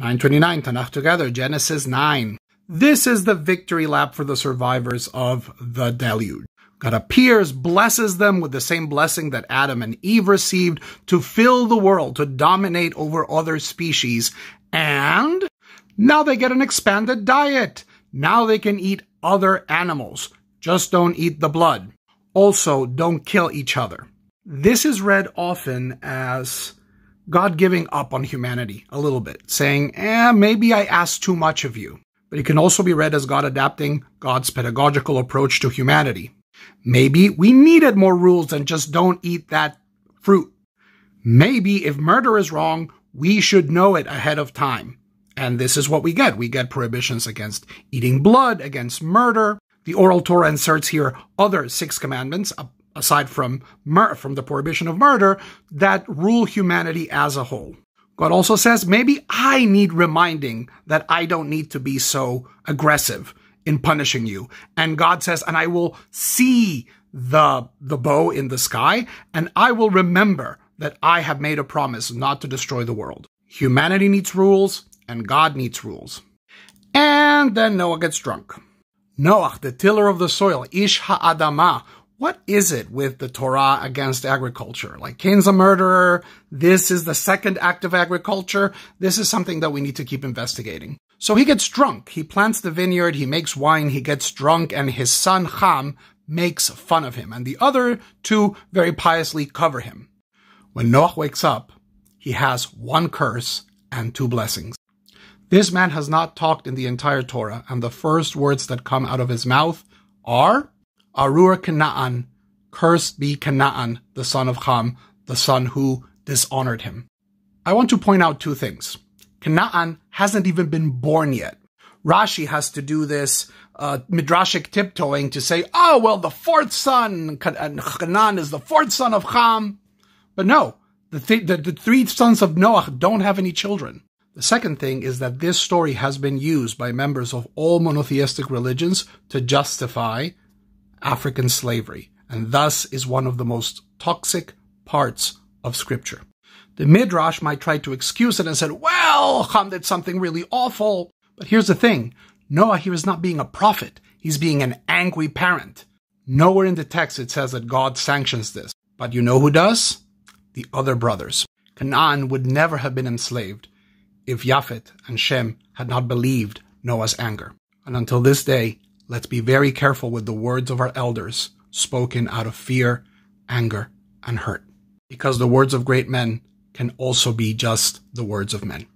9:29, Tanach together, Genesis 9. This is the victory lap for the survivors of the deluge. God appears, blesses them with the same blessing that Adam and Eve received to fill the world, to dominate over other species. And now they get an expanded diet. Now they can eat other animals. Just don't eat the blood. Also, don't kill each other. This is read often as God giving up on humanity a little bit, saying, maybe I asked too much of you. But it can also be read as God adapting God's pedagogical approach to humanity. Maybe we needed more rules than just don't eat that fruit. Maybe if murder is wrong, we should know it ahead of time. And this is what we get. We get prohibitions against eating blood, against murder. The oral Torah inserts here other 6 commandments, aside from the prohibition of murder, that rule humanity as a whole. God also says, maybe I need reminding that I don't need to be so aggressive in punishing you. And God says, and I will see the bow in the sky, and I will remember that I have made a promise not to destroy the world. Humanity needs rules, and God needs rules. And then Noah gets drunk. Noach, the tiller of the soil, Ish ha'adamah. What is it with the Torah against agriculture? Like Cain's a murderer. This is the second act of agriculture. This is something that we need to keep investigating. So he gets drunk. He plants the vineyard. He makes wine. He gets drunk. And his son Ham makes fun of him. And the other 2 very piously cover him. When Noach wakes up, he has 1 curse and 2 blessings. This man has not talked in the entire Torah. And the first words that come out of his mouth are, Arur Canaan, cursed be Canaan, the son of Ham, the son who dishonored him. I want to point out 2 things. Canaan hasn't even been born yet. Rashi has to do this midrashic tiptoeing to say, oh, well, the 4th son, Canaan is the 4th son of Ham. But no, the 3 sons of Noach don't have any children. The second thing is that this story has been used by members of all monotheistic religions to justify African slavery, and thus is one of the most toxic parts of Scripture. The Midrash might try to excuse it and said, well, Ham did something really awful. But here's the thing. Noah here is not being a prophet. He's being an angry parent. Nowhere in the text it says that God sanctions this. But you know who does? The other brothers. Canaan would never have been enslaved if Japhet and Shem had not believed Noah's anger. And until this day, let's be very careful with the words of our elders, spoken out of fear, anger, and hurt. Because the words of great men can also be just the words of men.